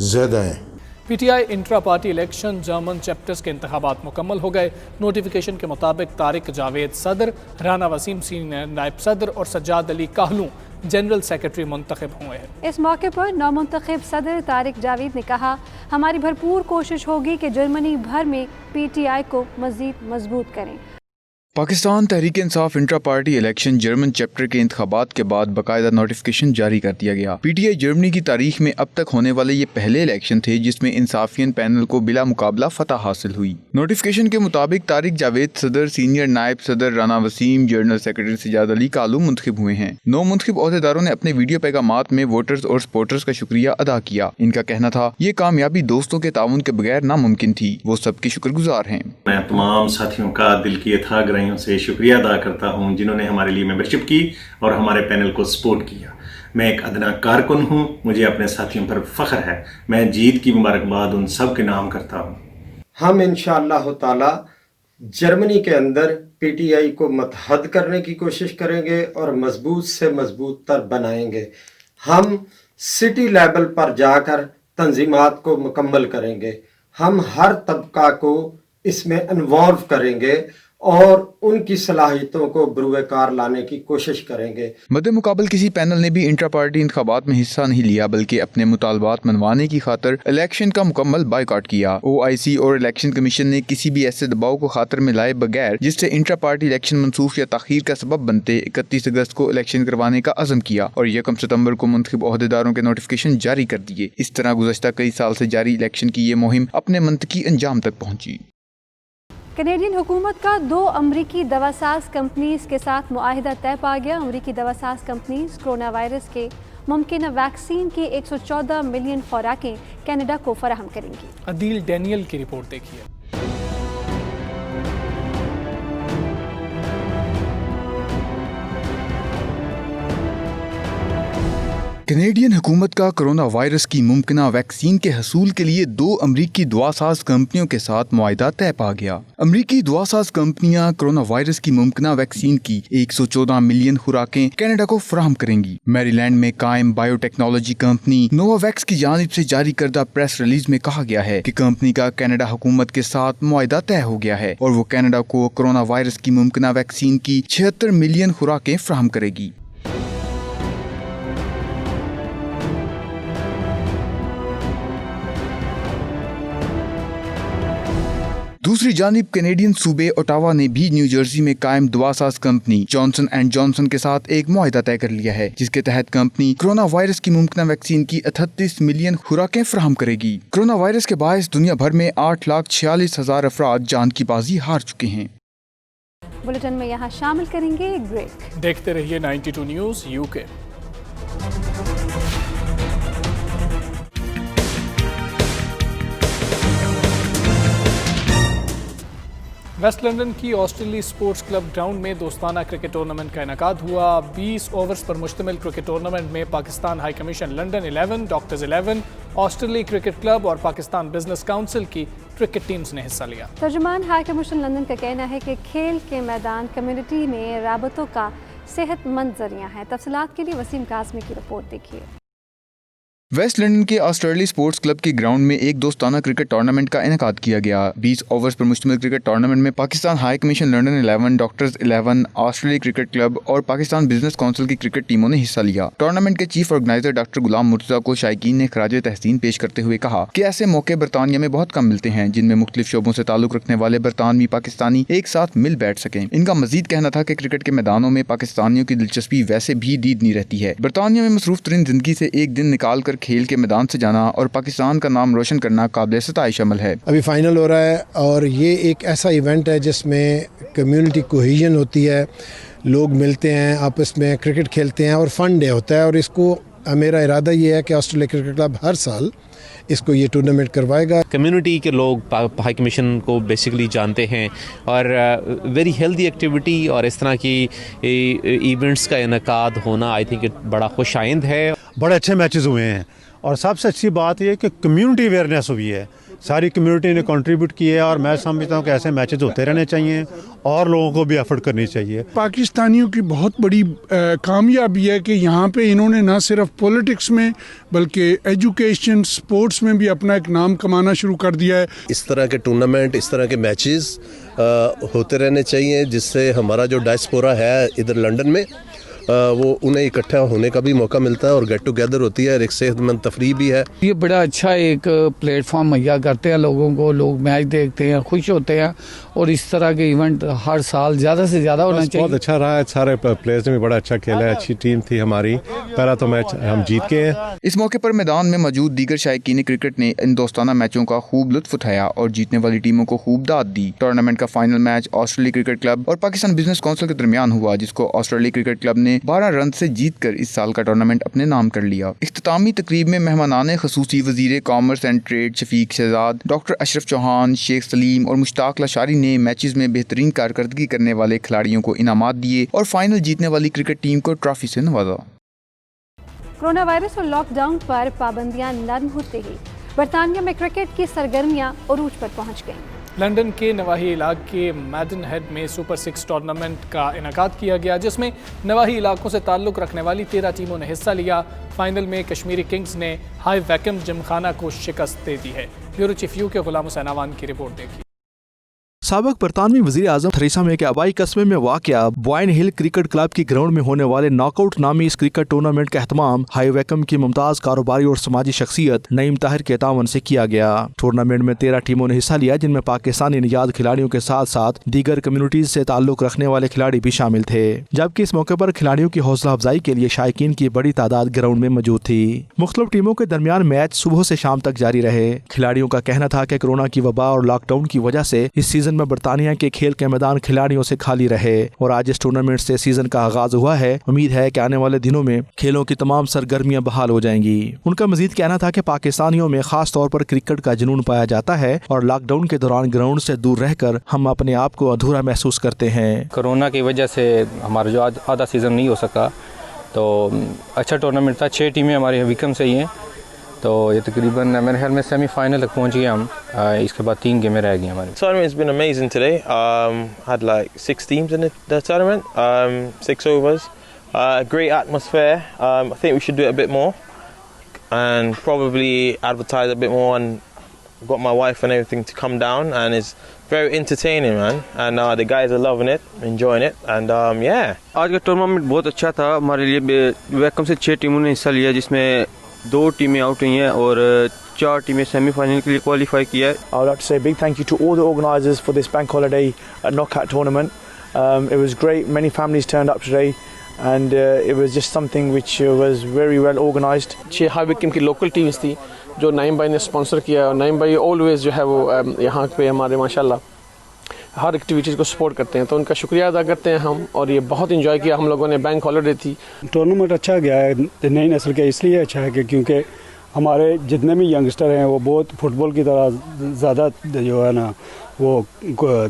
ज़्यादा हैं। PTI intra party election German chapters के इंतखाबात मुकम्मल हो गए। नोटिफिकेशन के मुताबिक तारिक जावेद सदर, राना वसीम सीनियर नायब सदर और सज्जाद अली काहलू जनरल सेक्रेटरी मुंतखब हुए हैं। इस मौके पर नौमुंतखब सदर तारिक जावेद ने कहा हमारी भरपूर कोशिश होगी कि जर्मनी भर में पीटीआई को मज़ीद मजबूत करें। Pakistan Tehreek Insaf intra party election German chapter के इंतखाबात के बाद बाकायदा नोटिफिकेशन जारी कर दिया गया। पीटीआई जर्मनी की तारीख में अब तक होने वाले ये पहले इलेक्शन थे जिसमें इंसाफियन पैनल को बिला मुकाबला फतह हासिल हुई। नोटिफिकेशन के मुताबिक तारिक जावेद सदर, सीनियर नायब सदर राना वसीम, जनरल सेक्रेटरी सज्जाद अली कालू मुंतखब हुए हैं। 9 मुंतखब ओहदेदारों ने अपने वीडियो पैगामात में वोटर्स और सपोर्टर्स का शुक्रिया अदा किया। इनका कहना था ये कामयाबी दोस्तों के ताउन के बगैर नामुमकिन थी। वो सबके शुक्रगुजार हैं। मैं तमाम साथियों का दिल की अथाह गहराइयों से शुक्रिया अदा करता हूं जिन्होंने हमारे लिए मेंबरशिप की और हमारे पैनल को सपोर्ट किया। मैं एक अदना कारकुन हूं, मुझे अपने साथियों पर फख्र है। मैं जीत की मुबारकबाद उन सब के नाम करता हूं। हम इंशाअल्लाह ताला जर्मनी के अंदर पीटीआई को मतहद करने की कोशिश करेंगे और मजबूत से मजबूत तर बनाएंगे। हम सिटी लेवल पर जाकर तंजीमात को मुकम्मल करेंगे। हम हर तबका को इसमें इन्वॉल्व करेंगे और उनकी सलाहियतों को बरूए कार लाने की कोशिश करेंगे। मद्दे मुकाबल किसी पैनल ने भी इंट्रा पार्टी इंतखाबात में हिस्सा नहीं लिया, बल्कि अपने मुतालबात मनवाने की खातर इलेक्शन का मुकम्मल बायकॉट किया। OIC और इलेक्शन कमीशन ने किसी भी ऐसे दबाव को खातर में लाए बगैर जिससे इंट्रा पार्टी इलेक्शन मनसूख या ताखीर का सबब बनते 31 अगस्त को इलेक्शन करवाने का अज़म किया और 1 सितंबर को मुंतखब ओहदेदारों के नोटिफिकेशन जारी कर दिए। इस तरह गुज़श्ता कई साल से जारी इलेक्शन की ये मुहिम अपने मंतकी अंजाम तक पहुंची। कैनेडियन हुकूमत का 2 अमरीकी दवासाज कंपनीज के साथ मुआहिदा तय पा गया। अमरीकी दवासाज कंपनीज कोरोना वायरस के मुमकिन वैक्सीन की 114 मिलियन खुराकें कनाडा को फराहम करेंगी। अदील डैनियल की रिपोर्ट देखिए। कैनेडियन हुकूमत का कोरोना वायरस की मुमकिना वैक्सीन के हसूल के लिए 2 अमरीकी दवासाज कंपनियों के साथ मुआहिदा तय पा गया। अमरीकी दवासाज कंपनियां कोरोना वायरस की मुमकिना वैक्सीन की 114 मिलियन खुराकें कनाडा को फराहम करेंगी। मैरीलैंड में कायम बायोटेक्नोलॉजी कंपनी नोवावैक्स की जानिब से जारी करदा प्रेस रिलीज में कहा गया है कि कंपनी का कनाडा हुकूमत के साथ मुआहिदा तय हो गया है और वो कनाडा को कोरोना वायरस की मुमकिना वैक्सीन की 76 मिलियन खुराकें फराहम करेगी। दूसरी जानिब कैनेडियन सूबे ओटावा ने भी न्यू जर्सी में कायम Dawasaz company Johnson and Johnson के साथ एक मुआहिदा तय कर लिया है, जिसके तहत कंपनी कोरोना वायरस की मुमकिना वैक्सीन की 38 मिलियन खुराकें फराहम करेगी। कोरोना वायरस के बायस दुनिया भर में 8,46,000 अफराद जान की बाजी हार चुके हैं। बुलेटिन में यहाँ शामिल करेंगे एक ब्रेक। देखते रहिए 92 न्यूज़ UK। वेस्ट लंदन की ऑस्ट्रेलिया स्पोर्ट्स क्लब ग्राउंड में दोस्ताना क्रिकेट टूर्नामेंट का इनेकाद हुआ। 20 ओवर्स पर मुश्तमिल क्रिकेट टूर्नामेंट में Pakistan high commission London 11, doctors 11, Australia cricket club और पाकिस्तान बिजनेस काउंसिल की क्रिकेट टीम्स ने हिस्सा लिया। तर्जुमान हाई कमीशन लंदन का कहना है कि खेल के मैदान कम्युनिटी में राबतों का सेहतमंद जरिया है। तफसीलात के लिए वसीम काज़मी की रिपोर्ट देखिए। वेस्ट लंदन के ऑस्ट्रेलिया स्पोर्ट्स क्लब के ग्राउंड में एक दोस्ताना क्रिकेट टूर्नामेंट का इनेकाद किया गया। 20 ओवर्स पर मुश्तमिल क्रिकेट टूर्नामेंट में Pakistan high commission London 11, doctors 11, Australia cricket club और पाकिस्तान बिजनेस काउंसिल की क्रिकेट टीमों ने हिस्सा लिया। टूर्नामेंट के चीफ ऑर्गेनाइजर डॉक्टर गुलाम मुर्तज़ा को शायकीन ने खराज तहसीन पेश करते हुए कहा कि ऐसे मौके बरतानिया में बहुत कम मिलते हैं जिनमें मुख्तलिफ शोबों से ताल्लुक रखने वाले बरतानवी पाकिस्तानी एक साथ मिल बैठ सकें। इनका मजीद कहना था कि क्रिकेट के मैदानों में पाकिस्तानियों की दिलचस्पी वैसे भी दीद नहीं रहती है। बरतानिया में मसरूफ तरीन जिंदगी से एक दिन निकाल कर खेल के मैदान से जाना और पाकिस्तान का नाम रोशन करना काबिल सताइश अमल है। अभी फाइनल हो रहा है और ये एक ऐसा इवेंट है जिसमें कम्युनिटी कोहेजन होती है, लोग मिलते हैं, आपस में क्रिकेट खेलते हैं और फन डे होता है। और इसको मेरा इरादा ये है कि ऑस्ट्रेलिया क्रिकेट क्लब हर साल इसको ये टूर्नामेंट करवाएगा। कम्युनिटी के लोग हाई कमीशन को बेसिकली जानते हैं और वेरी हेल्दी एक्टिविटी और इस तरह की इवेंट्स का इनेकाद होना आई थिंक बड़ा खुशाइंद है। बड़े अच्छे मैचेस हुए हैं और सबसे अच्छी बात यह कि कम्युनिटी अवेयरनेस हुई है, सारी कम्युनिटी ने कंट्रीब्यूट किया है और मैं समझता हूँ कि ऐसे मैचेस होते रहने चाहिए और लोगों को भी एफर्ट करनी चाहिए। पाकिस्तानियों की बहुत बड़ी कामयाबी है कि यहाँ पे इन्होंने न सिर्फ पॉलिटिक्स में बल्कि एजुकेशन, स्पोर्ट्स में भी अपना एक नाम कमाना शुरू कर दिया है। इस तरह के टूर्नामेंट, इस तरह के मैचेस होते रहने चाहिए जिससे हमारा जो डायस्पोरा है इधर लंदन में वो उन्हें इकट्ठा होने का भी मौका मिलता है और गेट टुगेदर होती है और एक सेहतमंद तफरीह भी है। ये बड़ा अच्छा एक प्लेटफॉर्म मुहैया करते हैं लोगों को, लोग मैच देखते हैं, खुश होते हैं और इस तरह के इवेंट हर साल ज़्यादा से ज़्यादा होना चाहिए। बहुत अच्छा रहा है, सारे प्लेयर्स ने भी बड़ा अच्छा खेला है, अच्छी टीम थी हमारी, पहला तो मैच हम जीत के हैं। इस मौके पर मैदान में मौजूद दीगर शायकीन क्रिकेट ने इन दोस्ताना मैचों का खूब लुत्फ उठाया और जीतने वाली टीमों को खूब दाद दी। टूर्नामेंट का final match Australia cricket club और पाकिस्तान बिजनेस काउंसिल के दरमियान हुआ, जिसको ऑस्ट्रेलिया क्रिकेट क्लब ने 12 रन से जीतकर इस साल का टूर्नामेंट अपने नाम कर लिया। इख्तितामी तकरीब में मेहमानाने खसूसी वजीर commerce and trade Shafiq Shahzad, doctor Ashraf Chauhan, Sheikh Saleem और मुश्ताक लशारी ने मैचेस में बेहतरीन कारकर्दगी करने वाले खिलाड़ियों को इनामात दिए और फाइनल जीतने वाली क्रिकेट टीम को ट्रॉफी से नवाजा। कोरोना वायरस और लॉकडाउन पर पाबंदियां नरम होते ही बरतानिया में क्रिकेट की सरगर्मियां उरूज पर पहुंच गईं। लंदन के नवाही इलाके के मैडन हेड में सुपर 6 टूर्नामेंट का इनेकाद किया गया, जिसमें नवाही इलाकों से ताल्लुक़ रखने वाली 13 टीमों ने हिस्सा लिया। फाइनल में कश्मीरी किंग्स ने हाई वैकम जिमखाना को शिकस्त दे दी है। ब्यूरो चीफ UK गुलाम हुसैन अवान की रिपोर्ट देखिए। साबिक बरतानवी वज़ीर आज़म थेरेसा मे के आबाई कस्बे में वाक़या बॉयन हिल क्रिकेट क्लब की ग्राउंड में होने वाले नॉकआउट नामी इस क्रिकेट टूर्नामेंट का एहतमाम हाई वैकम की मुमताज़ कारोबारी और समाजी शख्सियत नईम ताहिर के तावन से किया गया। टूर्नामेंट में 13 टीमों ने हिस्सा लिया, जिनमें पाकिस्तानी निजात खिलाड़ियों के साथ साथ दीगर कम्युनिटीज से ताल्लुक रखने वाले खिलाड़ी भी शामिल थे, जबकि इस मौके पर खिलाड़ियों की हौसला अफजाई के लिए शायकीन की बड़ी तादाद ग्राउंड में मौजूद थी। मुख्तलिफ टीमों के दरमियान मैच सुबह से शाम तक जारी रहे। खिलाड़ियों का कहना था कि कोरोना की वबा और लॉकडाउन की वजह से इस सीजन में बरतानिया के खेल के मैदान खिलाड़ियों से खाली रहे और आज इस टूर्नामेंट से सीजन का आगाज हुआ है। उम्मीद है कि आने वाले दिनों में खेलों की तमाम सरगर्मियां बहाल हो जाएंगी। उनका मजीद कहना था कि पाकिस्तानियों में खास तौर पर क्रिकेट का जुनून पाया जाता है और लॉकडाउन के दौरान ग्राउंड से दूर रहकर हम अपने आप को अधूरा महसूस करते हैं। कोरोना की वजह से हमारा जो आधा सीजन नहीं हो सका, तो अच्छा टूर्नामेंट था। 6 टीमें हमारे विकम से ही हैं, तो ये तकरीबन मेरे ख्याल में सेमीफाइनल तक पहुंच गए हम। इसके बाद 3 गेमें रह गई हमारी। Tournament's been amazing today. Had like 6 teams in the tournament, 6 overs. Great atmosphere. I think we should do it a bit more and probably advertise a bit more, and got my wife and everything to come down, and it's very entertaining, man. And the guys are loving it, enjoying it, and yeah. आज का tournament बहुत अच्छा था हमारे लिए। Vacuum से 6 टीमों ने हिस्सा लिया, जिसमें 2 टीमें आउट हुई हैं और 4 टीमें सेमीफाइनल के लिए क्वालिफाई किया है। I would like to say a big thank you to all the organisers for this bank holiday knockout tournament. It was great. Many families turned up today, and it was just something which was very well organised. 6 high became की local teams थी जो नाइम भाई ने sponsor किया, और नाइम भाई always जो है वो यहाँ पे हमारे माशाल्लाह हर एक्टिविटीज़ को सपोर्ट करते हैं, तो उनका शुक्रिया अदा करते हैं हम। और ये बहुत इंजॉय किया हम लोगों ने, बैंक हॉलीडे थी। टूर्नामेंट अच्छा गया है नई नस्ल के, इसलिए अच्छा है कि क्योंकि हमारे जितने भी यंगस्टर हैं वो बहुत फुटबॉल की तरह ज़्यादा जो है ना वो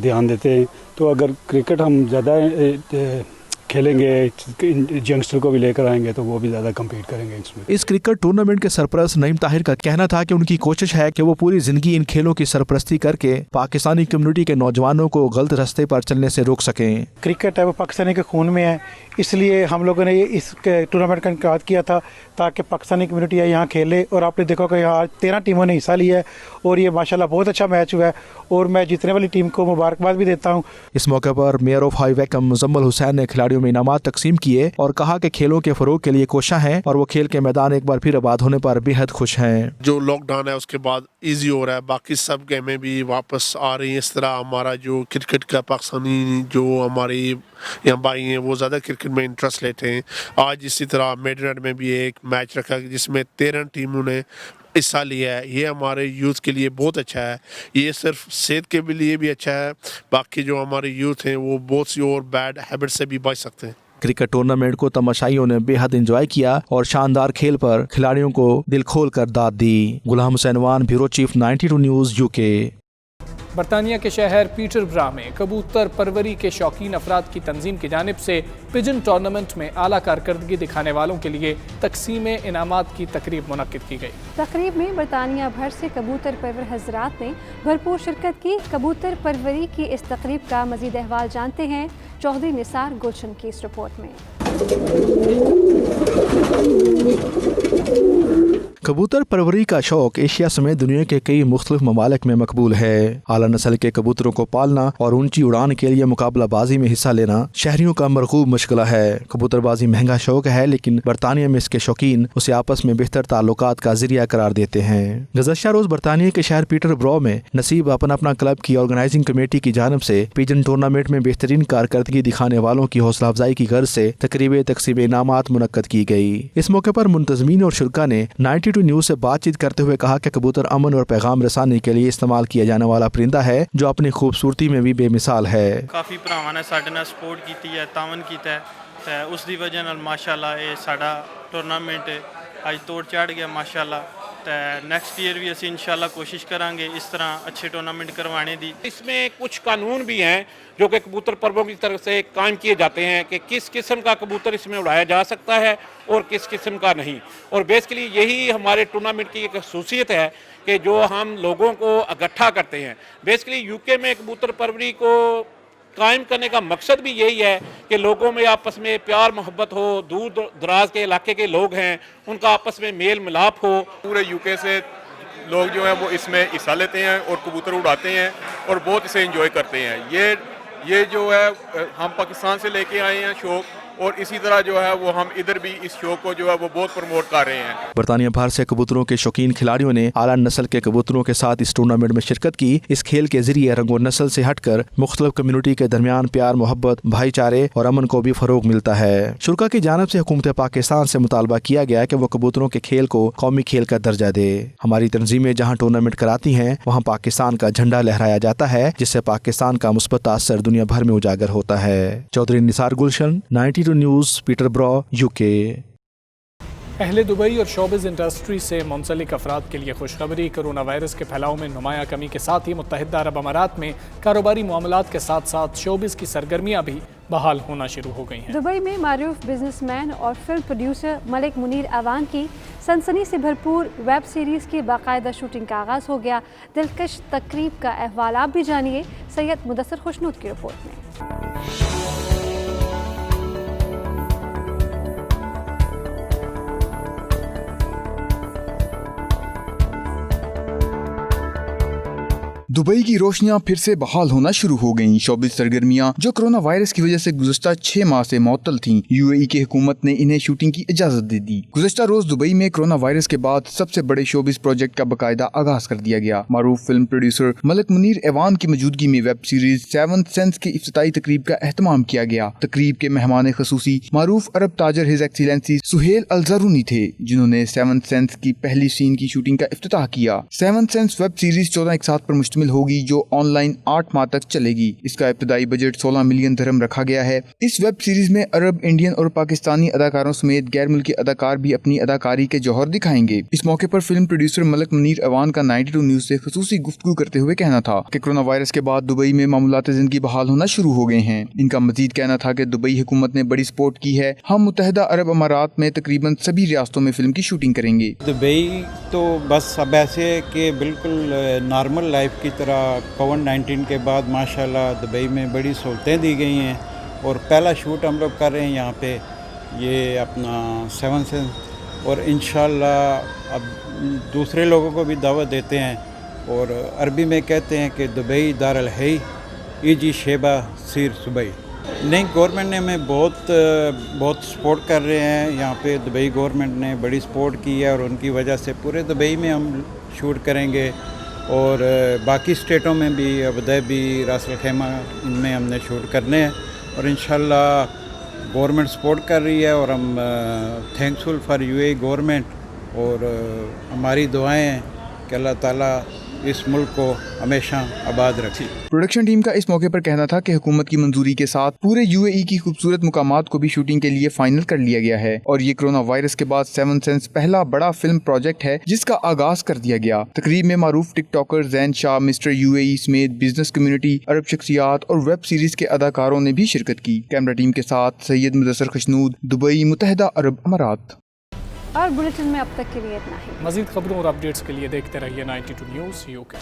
ध्यान देते हैं। तो अगर क्रिकेट हम ज़्यादा खेलेंगे, यंगस्टर को भी लेकर आएंगे, तो वो भी ज़्यादा कम्पीट करेंगे इसमें। इस क्रिकेट टूर्नामेंट के सरपरस्त नईम ताहिर का कहना था कि उनकी कोशिश है कि वो पूरी जिंदगी इन खेलों की सरपरस्ती करके पाकिस्तानी कम्युनिटी के नौजवानों को गलत रास्ते पर चलने से रोक सकें। क्रिकेट है वो पाकिस्तानी के खून में है, इसलिए हम लोगों ने इस टूर्नामेंट का इनकाद किया था ताकि पाकिस्तानी कम्युनिटी यहाँ खेले। और आपने देखा कि यहाँ 13 टीमों ने हिस्सा लिया है और ये माशाल्लाह बहुत अच्छा मैच हुआ है, और मैं जीतने वाली टीम को मुबारकबाद भी देता हूँ। इस मौके पर mayor of high vacuum Muzammil Hussain ने खिलाड़ियों में इनामात तकसीम किए और कहा कि खेलों के फरोग के लिए कोशिश हैं और वो खेल के मैदान एक बार फिर आबाद होने पर बेहद खुश हैं। जो लॉकडाउन है उसके बाद इजी हो रहा है, बाकी सब गेमें भी वापस आ रही हैं। इस तरह हमारा जो क्रिकेट का पाकिस्तानी जो हमारे यहाँ भाई हैं वो ज़्यादा क्रिकेट में इंटरेस्ट लेते हैं। आज इसी तरह मेडनाड में भी एक मैच रखा जिसमें 13 टीमों ने हिस्सा लिया है। ये हमारे यूथ के लिए बहुत अच्छा है, ये सिर्फ सेहत के लिए भी अच्छा है, बाकी जो हमारे यूथ हैं वो बहुत सी और बैड हैबिट से भी बच सकते हैं। क्रिकेट टूर्नामेंट को तमाशाइयों ने बेहद एंजॉय किया और शानदार खेल पर खिलाड़ियों को दिल खोल कर दाद दी। Ghulam Hussain, bureau chief 92 news UK। बरतानिया के शहर पीटरब्रा में कबूतर परवरी के शौकीन अफराद की तंजीम की जानिब से पिजन टूर्नामेंट में आला कारकर्दगी दिखाने वालों के लिए तकसीम इनामात की तकरीब मुनक्किद की गई। तकरीब में बरतानिया भर से कबूतर परवर हजरात ने भरपूर शिरकत की। कबूतर परवरी की इस तकरीब का मजीद अहवाल जानते हैं चौधरी निसार गुलशन की इस रिपोर्ट में। कबूतर परवरी का शौक एशिया समेत दुनिया के कई मुख्तलिफ ममालिक में मकबूल है। आला नस्ल के कबूतरों को पालना और ऊंची उड़ान के लिए मुकाबलाबाजी में हिस्सा लेना शहरियों का मरगूब मशगला है। कबूतरबाजी महंगा शौक है, लेकिन बरतानिया में इसके शौकीन उसे आपस में बेहतर ताल्लुकात का जरिया करार देते हैं। गुज़श्ता रोज बरतानिया के शहर पीटरब्रो में नसीब अपना क्लब की ऑर्गेनाइजिंग कमेटी की जानब से पिजन टूर्नामेंट में बेहतरीन कारकर्दगी दिखाने वालों की हौसला अफजाई की गर्ज से तकरीब तकसीम इनामात मुनक्कद की गई। इस मौके पर मुंतजमीन और शुरका ने 92 न्यूज़ से बातचीत करते हुए कहा कि कबूतर अमन और पैगाम रसानी के लिए इस्तेमाल किया जाने वाला परिंदा है जो अपनी खूबसूरती में भी बेमिसाल है। काफ़ी भरावां ने साडे नाल सपोर्ट की है, तावन किया है, तो उसकी वजह नाल माशाल्लाह ये साडा टूर्नामेंट अज तोड़ चढ़ गया माशाल्लाह। तो नेक्स्ट ईयर भी असीं इंशाल्लाह कोशिश करांगे इस तरह अच्छे टूर्नामेंट करवाने दी। इसमें कुछ कानून भी हैं जो कि कबूतर पर्वों की तरफ से कायम किए जाते हैं कि किस किस्म का कबूतर इसमें उड़ाया जा सकता है और किस किस्म का नहीं। और बेसिकली यही हमारे टूर्नामेंट की एक खसूसियत है कि जो हम लोगों को इकट्ठा करते हैं। बेसिकली UK में कबूतर परवरी को कायम करने का मकसद भी यही है कि लोगों में आपस में प्यार मोहब्बत हो, दूर दराज के इलाके के लोग हैं उनका आपस में मेल मिलाप हो। पूरे UK से लोग जो हैं वो इसमें हिस्सा लेते हैं और कबूतर उड़ाते हैं और बहुत इसे एंजॉय करते हैं। ये जो है हम पाकिस्तान से लेके आए हैं शौक, और इसी तरह जो है वो हम इधर भी इस शौक को जो है वो बहुत प्रमोट कर रहे हैं। बरतानिया भर से कबूतरों के शौकीन खिलाड़ियों ने आला नस्ल के कबूतरों के साथ इस टूर्नामेंट में शिरकत की। इस खेल के जरिए रंगो नस्ल से हटकर मुख्तलिफ कम्युनिटी के दरमियान प्यार, मोहब्बत, भाईचारे और अमन को भी फरोग मिलता है। शुरा की जानिब से हुकूमत पाकिस्तान से मुतालबा किया गया कि वो कबूतरों के खेल को कौमी खेल का दर्जा दे। हमारी तंजीमें जहाँ टूर्नामेंट कराती हैं वहाँ पाकिस्तान का झंडा लहराया जाता है, जिससे पाकिस्तान का मुस्बत असर दुनिया भर में उजागर होता है। चौधरी निसार गुलशन, 92 न्यूज़, पीटरब्रो, यूके। अहले दुबई और शोबिज़ इंडस्ट्री से मुंसलिक अफराद के लिए खुशखबरी। कोरोना वायरस के फैलाव में नुमाया कमी के साथ ही मुत्तहिदा अरब अमारात में कारोबारी मामलात के साथ साथ शोबिज़ की सरगर्मियाँ भी बहाल होना शुरू हो गई हैं। दुबई में मारूफ बिजनेसमैन और फिल्म प्रोड्यूसर मलिक मुनीर अवान की सनसनी से भरपूर वेब सीरीज़ की बाकायदा शूटिंग का आगाज़ हो गया। दिलकश तकरीब का अहवाल आप भी जानिए सैयद मुदस्सर खुशनूद की रिपोर्ट में। दुबई की रोशनियां फिर से बहाल होना शुरू हो गईं। शोबिज़ सरगर्मियां जो कोरोना वायरस की वजह से गुज़श्ता 6 माह से मुअत्तल थीं, यूएई की हुकूमत ने इन्हें शूटिंग की इजाजत दे दी। गुज़श्ता रोज दुबई में कोरोना वायरस के बाद सबसे बड़े शोबिज़ प्रोजेक्ट का बाकायदा आगाज कर दिया गया। मारूफ फिल्म प्रोड्यूसर मलिक मुनीर अवान की मौजूदगी में वेब सीरीज 7th सेंस की इफ्तिताई तकरीब का एहतमाम किया गया। तकरीब के मेहमान खसूसी मारूफ अरब ताजर हिज एक्सीलेंसी सुहेल अलजरूनी थे, जिन्होंने 7th सेंस की पहली सीन की शूटिंग का इफ्तिताह किया। 7th सेंस वेब सीरीज 14 इकसात पर मुश्तमिल होगी, जो ऑनलाइन 8 माह तक चलेगी। इसका इब्तदाई बजट 16 मिलियन दिरहम रखा गया है। इस वेब सीरीज में अरब, इंडियन और पाकिस्तानी अदाकारों समेत गैर मुल्की अदाकार भी अपनी अदाकारी के जौहर दिखाएंगे। इस मौके पर फिल्म प्रोड्यूसर मलिक मुनीर अवान का 92 न्यूज से खसूसी गुफ्तगू करते हुए कहना था कि कोरोना वायरस के बाद दुबई में मामूलात जिंदगी बहाल होना शुरू हो गए हैं। इनका मजीद कहना था कि दुबई हुकूमत ने बड़ी सपोर्ट की है। हम मुत्तहिदा अरब अमारात में तकरीबन सभी रियासतों में फिल्म की शूटिंग करेंगे। दुबई तो बस अब ऐसे कि बिल्कुल नॉर्मल लाइफ की तरह कोविड-19 के बाद माशाल्लाह दुबई में बड़ी सहूलतें दी गई हैं और पहला शूट हम लोग कर रहे हैं यहाँ पे, ये अपना 7th सेंस, और इंशाल्लाह अब दूसरे लोगों को भी दावत देते हैं। और अरबी में कहते हैं कि दुबई दारुल हई इजी शेबा सिर सुबई। नहीं, गवर्नमेंट ने हमें बहुत सपोर्ट कर रहे हैं। यहाँ पे दुबई गवर्नमेंट ने बड़ी सपोर्ट की है और उनकी वजह से पूरे दुबई में हम शूट करेंगे और बाकी स्टेटों में भी, अबुधाबी, रास अल खैमा, इनमें हमने शूट करने हैं और इंशाल्लाह गवर्नमेंट सपोर्ट कर रही है और हम थैंकफुल फॉर यूएई गवर्नमेंट और हमारी दुआएं हैं कि अल्लाह ताला इस मुल्क को हमेशा आबाद रखे। प्रोडक्शन टीम का इस मौके पर कहना था कि हुकूमत की मंजूरी के साथ पूरे यूएई की खूबसूरत मुकामात को भी शूटिंग के लिए फाइनल कर लिया गया है और ये कोरोना वायरस के बाद 7th सेंस पहला बड़ा फिल्म प्रोजेक्ट है जिसका आगाज कर दिया गया। तकरीब में मारूफ TikToker Zain Shah, mister UAE समेत बिजनेस कम्युनिटी, अरब शख्सियात और वेब सीरीज के अदाकारों ने भी शिरकत की। कैमरा टीम के साथ सैयद मुदस्सर खुशनूद, दुबई, मुत्तहिदा अरब अमारात। और बुलेटिन में अब तक के लिए इतना ही। मज़ीद खबरों और अपडेट्स के लिए देखते रहिए 92 न्यूज़ यूके।